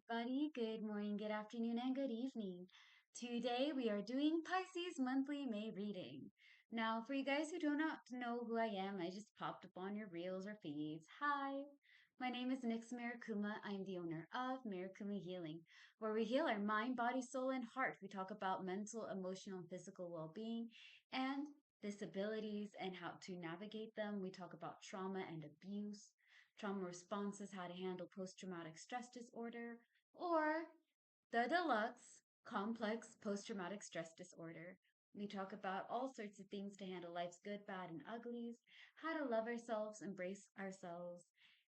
everybody. Good morning, good afternoon, and good evening. Today we are doing Pisces monthly May reading. Now, for you guys who do not know who I am, I just popped up on your reels or feeds. Hi, my name is Nyx Marikuma. I'm the owner of Marikuma Healing, where we heal our mind, body, soul, and heart. We talk about mental, emotional, and physical well being and disabilities and how to navigate them. We talk about trauma and abuse, trauma responses, how to handle post traumatic stress disorder, or the deluxe complex post traumatic stress disorder. We talk about all sorts of things to handle life's good, bad, and uglies, how to love ourselves, embrace ourselves,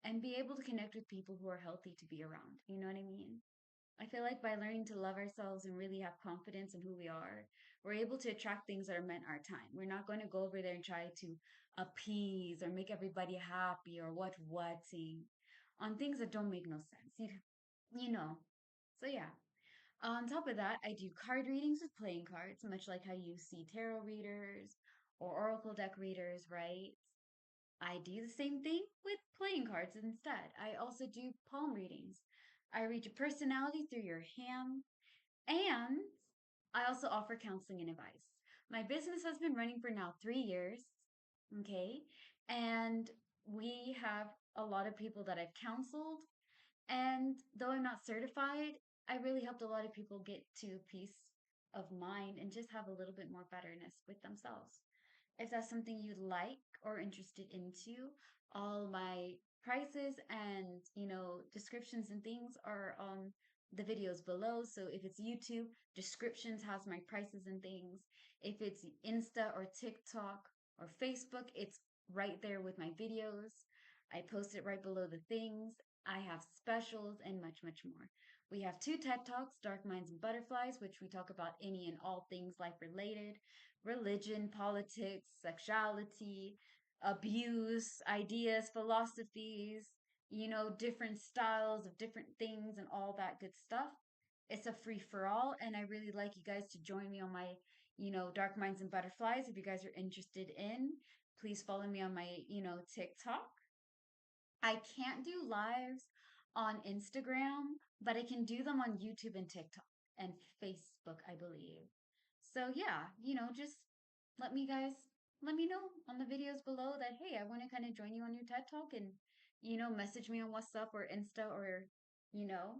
and be able to connect with people who are healthy to be around. You know what I mean? I feel like by learning to love ourselves and really have confidence in who we are, we're able to attract things that are meant our time. We're not going to go over there and try to appease or make everybody happy or whatting on things that don't make no sense. You know. So yeah. On top of that, I do card readings with playing cards, much like how you see tarot readers or oracle deck readers, right? I do the same thing with playing cards instead. I also do palm readings. I read your personality through your hand, and I also offer counseling and advice. My business has been running for now 3 years, okay? And we have a lot of people that I've counseled. And though I'm not certified, I really helped a lot of people get to peace of mind and just have a little bit more betterness with themselves. If that's something you'd like or interested into, all my prices and, descriptions and things are on the videos below. So if it's YouTube, descriptions has my prices and things. If it's Insta or TikTok or Facebook, it's right there with my videos. I post it right below the things. I have specials and much, much more. We have two TED Talks, Dark Minds and Butterflies, which we talk about any and all things life related, religion, politics, sexuality, abuse, ideas, philosophies, different styles of different things and all that good stuff. It's a free for all, and I really like you guys to join me on my, Dark Minds and Butterflies. If you guys are interested in, please follow me on my, TikTok. I can't do lives on Instagram, but I can do them on YouTube and TikTok and Facebook, I believe. So yeah, just let me guys let me know on the videos below that hey, I want to kind of join you on your TED Talk and message me on WhatsApp or Insta or you know,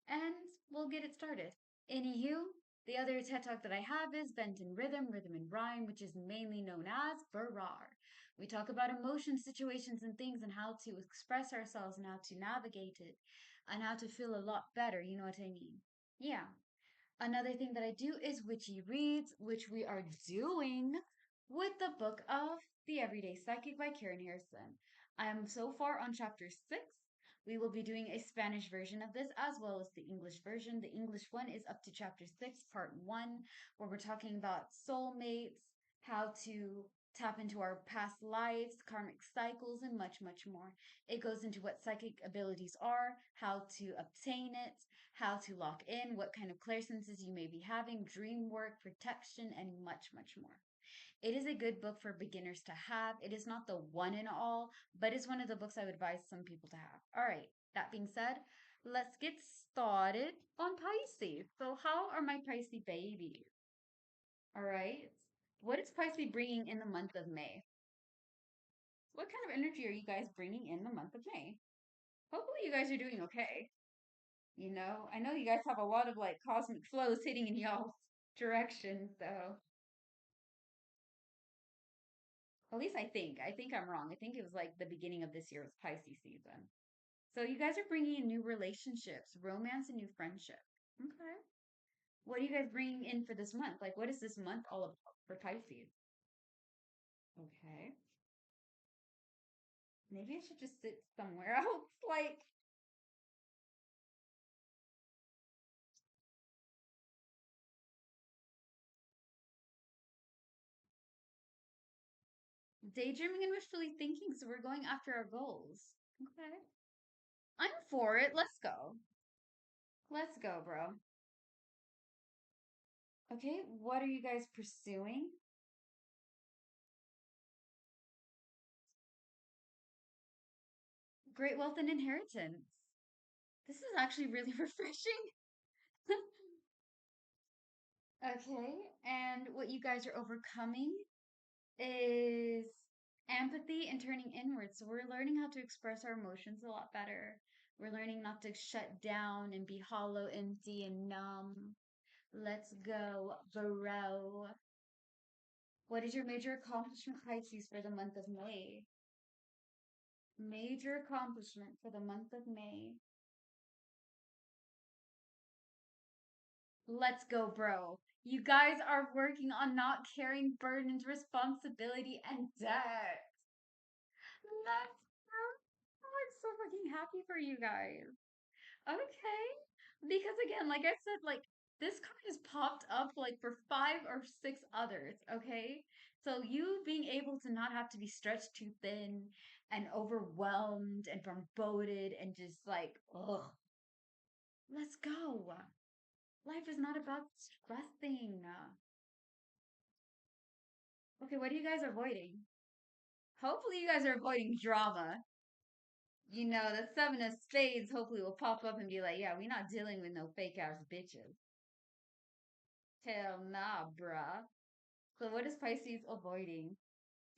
and we'll get it started. Anywho, the other TED Talk that I have is Bent in Rhythm, Rhythm and Rhyme, which is mainly known as Barar. We talk about emotions, situations, and things and how to express ourselves and how to navigate it and how to feel a lot better. You know what I mean? Yeah. Another thing that I do is Witchy Reads, which we are doing with the book of The Everyday Psychic by Karen Harrison. I am so far on chapter 6. We will be doing a Spanish version of this as well as the English version. The English one is up to chapter 6, part 1, where we're talking about soulmates, how to tap into our past lives, karmic cycles, and much, much more. It goes into what psychic abilities are, how to obtain it, how to lock in, what kind of clairsenses you may be having, dream work, protection, and much, much more. It is a good book for beginners to have. It is not the one and all, but it's one of the books I would advise some people to have. All right, that being said, let's get started on Pisces. So, how are my Pisces babies? All right. What is Pisces bringing in the month of May? What kind of energy are you guys bringing in the month of May? Hopefully, you guys are doing okay. I know you guys have a lot of like cosmic flows hitting in y'all's direction, so at least I think. I think I'm wrong. I think it was like the beginning of this year was Pisces season. So you guys are bringing in new relationships, romance, and new friendship. Okay. What are you guys bringing in for this month? Like, what is this month all about for Pisces? Okay. Maybe I should just sit somewhere else. Like, daydreaming and wishfully thinking. So we're going after our goals. Okay. I'm for it. Let's go. Let's go, bro. Okay, what are you guys pursuing? Great wealth and inheritance. This is actually really refreshing. Okay, and what you guys are overcoming is empathy and turning inward. So we're learning how to express our emotions a lot better. We're learning not to shut down and be hollow, empty, and numb. Let's go, bro. What is your major accomplishment, Pisces, for the month of May? Major accomplishment for the month of May. Let's go, bro. You guys are working on not carrying burdens, responsibility, and debt. Let's go. I'm so fucking happy for you guys. Okay. Because again, like I said, like this card has popped up like for five or six others, okay? So you being able to not have to be stretched too thin and overwhelmed and foreboded and just like, ugh, let's go. Life is not about stressing. Okay, what are you guys avoiding? Hopefully you guys are avoiding drama. You know, the seven of spades hopefully will pop up and be like, yeah, we're not dealing with no fake ass bitches. Hell nah, bruh. So what is Pisces avoiding?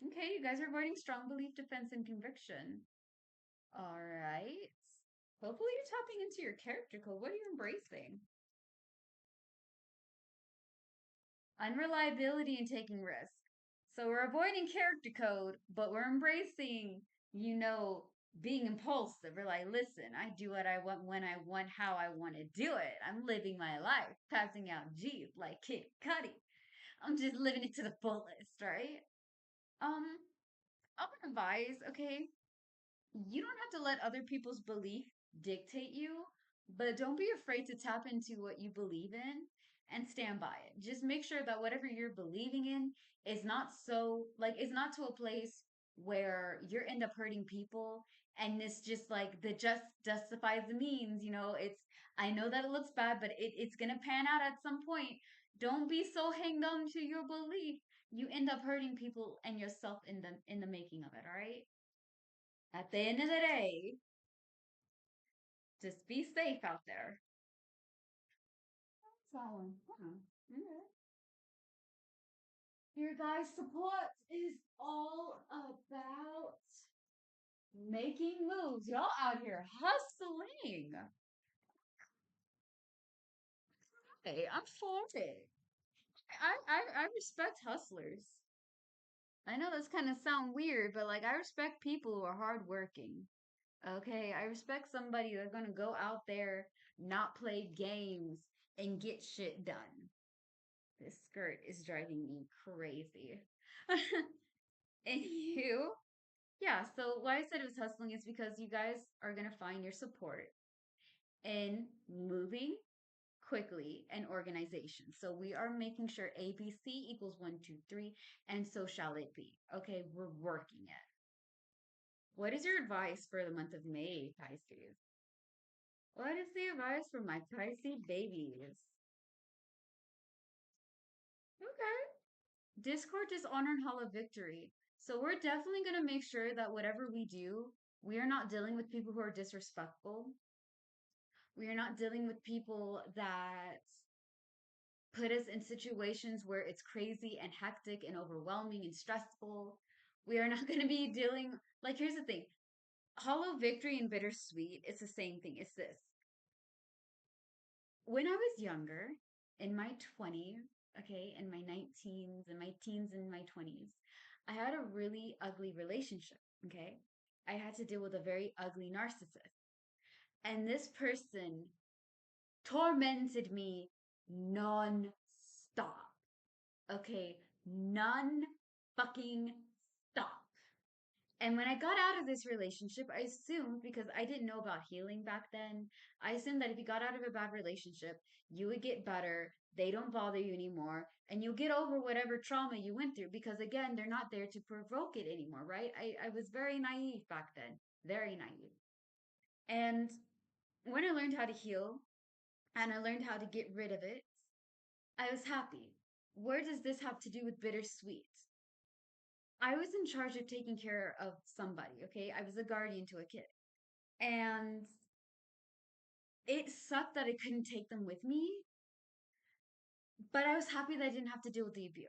Okay, you guys are avoiding strong belief, defense, and conviction. All right. Hopefully you're tapping into your character code. What are you embracing? Unreliability and taking risks. So we're avoiding character code, but we're embracing, you know, being impulsive. We're like, listen, I do what I want when I want, how I want to do it. I'm living my life, passing out G's like Kid Cudi. I'm just living it to the fullest, right? Um, I would advise, okay, you don't have to let other people's belief dictate you, but don't be afraid to tap into what you believe in and stand by it. Just make sure that whatever you're believing in is not so like it's not to a place where you end up hurting people and it's just like the just justifies the means, you know, it's I know that it looks bad, but it's gonna pan out at some point. Don't be so hanged on to your belief. You end up hurting people and yourself in the making of it, all right? At the end of the day, just be safe out there. That's that one. Huh. Okay. Your guys' support is all about making moves. Y'all out here hustling. Hey, I'm for it. I respect hustlers. I know that's kind of sound weird, but like I respect people who are hardworking. Okay, I respect somebody that's gonna go out there, not play games, and get shit done. This skirt is driving me crazy. And you? Yeah, so why I said it was hustling is because you guys are going to find your support in moving quickly and organization. So we are making sure ABC equals one, two, three, and so shall it be. Okay, we're working it. What is your advice for the month of May, Pisces? What is the advice for my Pisces babies? Okay. Discord is honor and hollow victory. So we're definitely going to make sure that whatever we do, we are not dealing with people who are disrespectful. We are not dealing with people that put us in situations where it's crazy and hectic and overwhelming and stressful. We are not going to be dealing, like, here's the thing hollow victory and bittersweet, it's the same thing. It's this. When I was younger, in my 20s, okay, in my 19s, in my teens, and my 20s, I had a really ugly relationship, okay? I had to deal with a very ugly narcissist. And this person tormented me non-stop, okay? None fucking stop. And when I got out of this relationship, I assumed because I didn't know about healing back then, I assumed that if you got out of a bad relationship, you would get better. They don't bother you anymore. And you'll get over whatever trauma you went through because, again, they're not there to provoke it anymore, right? I was very naive back then, very naive. And when I learned how to heal and I learned how to get rid of it, I was happy. Where does this have to do with bittersweet? I was in charge of taking care of somebody, okay? I was a guardian to a kid. And It sucked that I couldn't take them with me, but I was happy that I didn't have to deal with the abuse.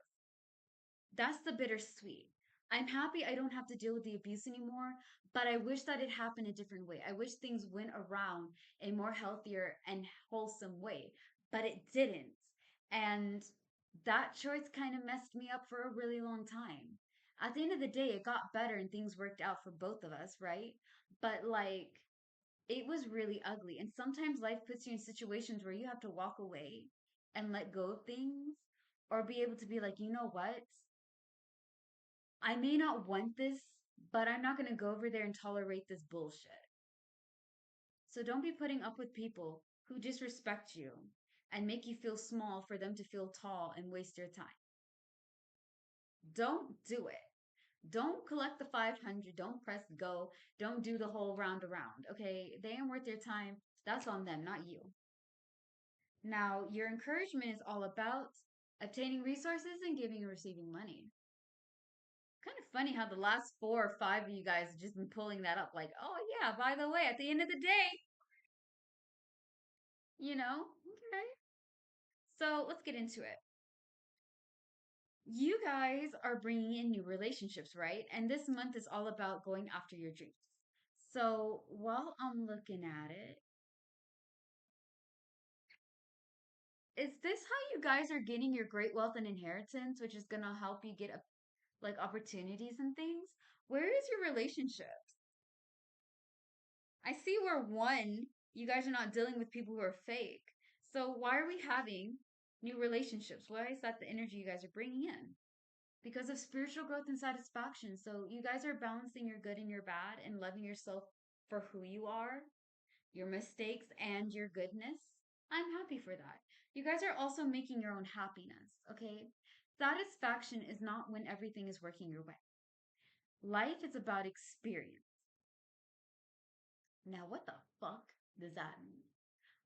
That's the bittersweet. I'm happy I don't have to deal with the abuse anymore, but I wish that it happened a different way. I wish things went around a more healthier and wholesome way, but it didn't. And that choice kind of messed me up for a really long time. At the end of the day, it got better and things worked out for both of us, right? But like, it was really ugly. And sometimes life puts you in situations where you have to walk away and let go of things or be able to be like, you know what? I may not want this, but I'm not going to go over there and tolerate this bullshit. So don't be putting up with people who disrespect you and make you feel small for them to feel tall and waste your time. Don't do it. Don't collect the 500. Don't press go. Don't do the whole round around. Okay. They ain't worth your time. That's on them, not you. Now, your encouragement is all about obtaining resources and giving and receiving money. Kind of funny how the last 4 or 5 of you guys have just been pulling that up. Like, oh, yeah, by the way, at the end of the day, you know? Okay. So let's get into it. You guys are bringing in new relationships, right? And this month is all about going after your dreams. So while I'm looking at it, is this how you guys are getting your great wealth and inheritance, which is going to help you get like opportunities and things? Where is your relationship? I see where one, you guys are not dealing with people who are fake. So why are we having new relationships? Why is that the energy you guys are bringing in? Because of spiritual growth and satisfaction. So you guys are balancing your good and your bad and loving yourself for who you are, your mistakes and your goodness. I'm happy for that. You guys are also making your own happiness, okay? Satisfaction is not when everything is working your way. Life is about experience. Now, what the fuck does that mean?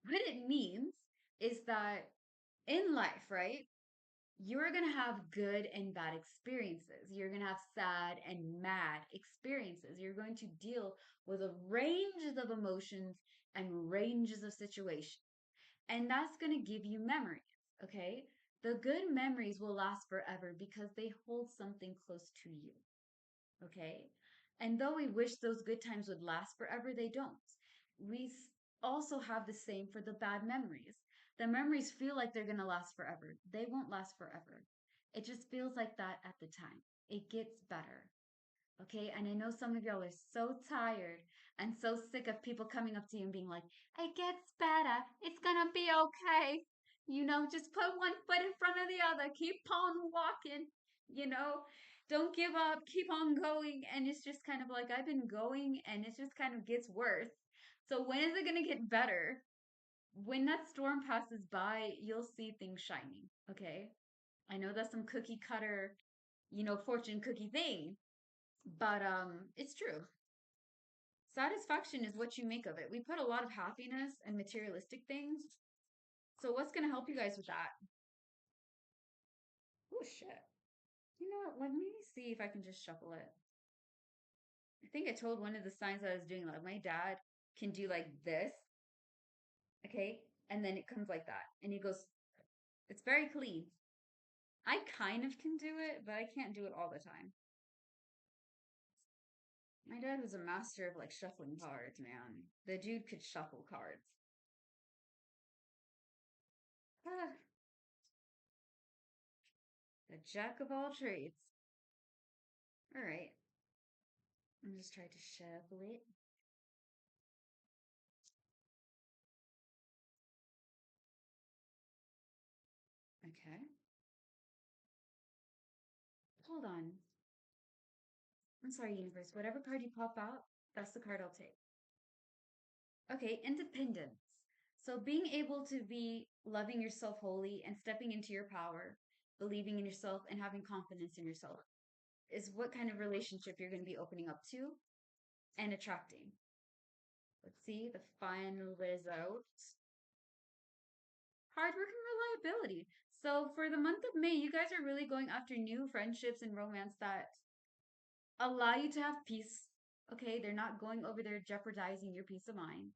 What it means is that in life, right? You're going to have good and bad experiences. You're going to have sad and mad experiences. You're going to deal with a range of emotions and ranges of situations. And that's going to give you memories, okay? The good memories will last forever because they hold something close to you, okay? And though we wish those good times would last forever, they don't. We also have the same for the bad memories. The memories feel like they're going to last forever. They won't last forever. It just feels like that at the time. It gets better. Okay. And I know some of y'all are so tired and so sick of people coming up to you and being like, it gets better. It's going to be okay. You know, just put one foot in front of the other. Keep on walking. You know, don't give up. Keep on going. And it's just kind of like, I've been going and it just kind of gets worse. So when is it going to get better? When that storm passes by, you'll see things shining. Okay. I know that's some cookie cutter, fortune cookie thing, but it's true. Satisfaction is what you make of it. We put a lot of happiness and materialistic things. So what's going to help you guys with that? Oh shit. You know what? Let me see if I can just shuffle it. I think I told one of the signs that I was doing, like my dad can do like this, okay? And then it comes like that. And he goes, it's very clean. I kind of can do it, but I can't do it all the time. My dad was a master of like shuffling cards, man. The dude could shuffle cards. Ah, the jack of all trades. All right. I'm just trying to shuffle it. Okay. Hold on. I'm sorry, universe. Whatever card you pop out, that's the card I'll take. Okay, independence. So being able to be loving yourself wholly and stepping into your power, believing in yourself and having confidence in yourself is what kind of relationship you're going to be opening up to and attracting. Let's see the final result. Hard work and reliability. So for the month of May, you guys are really going after new friendships and romance that allow you to have peace. Okay, they're not going over there jeopardizing your peace of mind.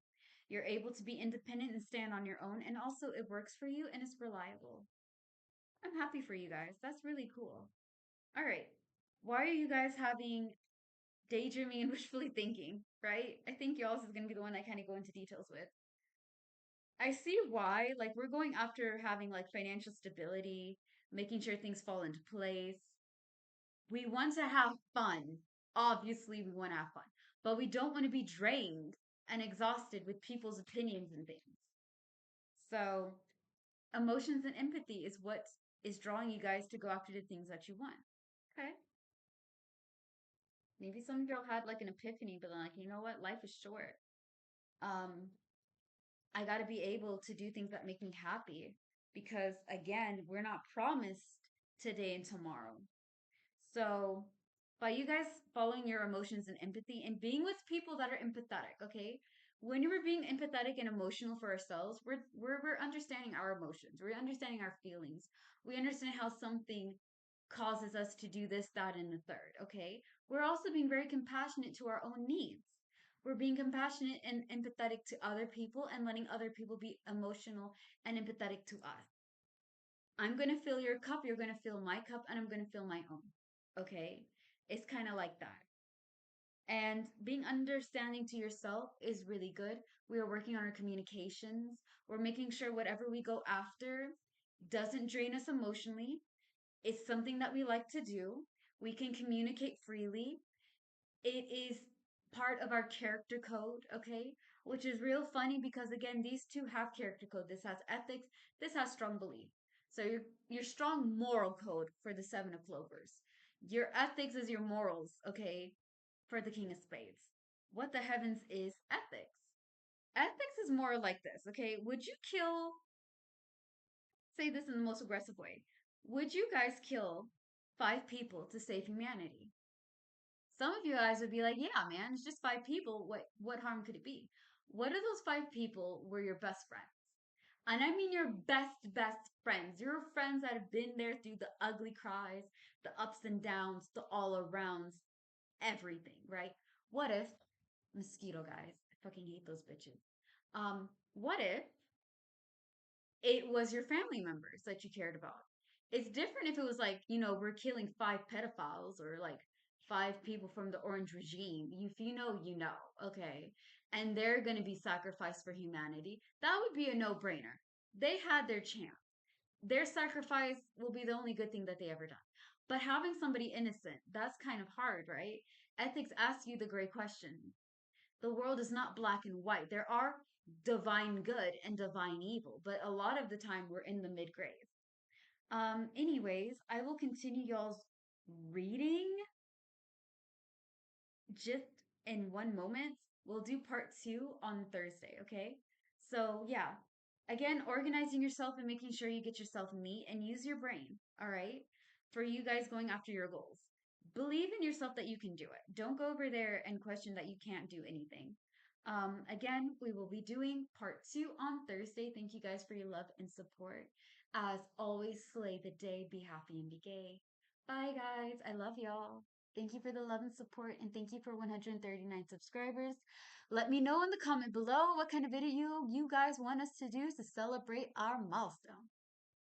You're able to be independent and stand on your own. And also, it works for you and it's reliable. I'm happy for you guys. That's really cool. All right. Why are you guys having daydreaming and wishfully thinking, right? I think y'all's is going to be the one I kind of go into details with. I see why. Like, we're going after having like financial stability, making sure things fall into place. We want to have fun. Obviously, we want to have fun, but we don't want to be drained and exhausted with people's opinions and things. So, emotions and empathy is what is drawing you guys to go after the things that you want. Okay. Maybe some of y'all had like an epiphany, but like, you know what? Life is short. Um, I got to be able to do things that make me happy because again, we're not promised today and tomorrow. So, by you guys following your emotions and empathy and being with people that are empathetic, okay? When we're being empathetic and emotional for ourselves, we're understanding our emotions. We're understanding our feelings. We understand how something causes us to do this, that, and the third, okay? We're also being very compassionate to our own needs. We're being compassionate and empathetic to other people and letting other people be emotional and empathetic to us. I'm going to fill your cup, you're going to fill my cup, and I'm going to fill my own. Okay? It's kind of like that. And being understanding to yourself is really good. We are working on our communications. We're making sure whatever we go after doesn't drain us emotionally. It's something that we like to do. We can communicate freely. It is part of our character code, okay? Which is real funny because again, these two have character code. This has ethics, this has strong belief. So your strong moral code for the seven of clovers. Your ethics is your morals, okay, for the king of spades. What the heavens is ethics? Ethics is more like this, okay? Would you kill, say this in the most aggressive way, would you guys kill 5 people to save humanity? Some of you guys would be like, yeah, man, it's just 5 people. What harm could it be? What if those 5 people were your best friends? And I mean your best friends. Your friends that have been there through the ugly cries, the ups and downs, the all arounds, everything, right? What if mosquito guys? I fucking hate those bitches. What if it was your family members that you cared about? It's different if it was like, we're killing 5 pedophiles or like 5 people from the orange regime. If you know, you know, okay? And they're going to be sacrificed for humanity. That would be a no brainer. They had their chance. Their sacrifice will be the only good thing that they ever done. But having somebody innocent, that's kind of hard, right? Ethics asks you the great question. The world is not black and white. There are divine good and divine evil, but a lot of the time we're in the mid grade. Anyways, I will continue y'all's reading just in one moment. We'll do part 2 on Thursday, okay? So, yeah. Again, organizing yourself and making sure you get yourself neat and use your brain, all right? For you guys going after your goals. Believe in yourself that you can do it. Don't go over there and question that you can't do anything. Again, we will be doing part 2 on Thursday. Thank you guys for your love and support. As always, slay the day, be happy, and be gay. Bye, guys. I love y'all. Thank you for the love and support, and thank you for 139 subscribers. Let me know in the comment below what kind of video you guys want us to do to celebrate our milestone.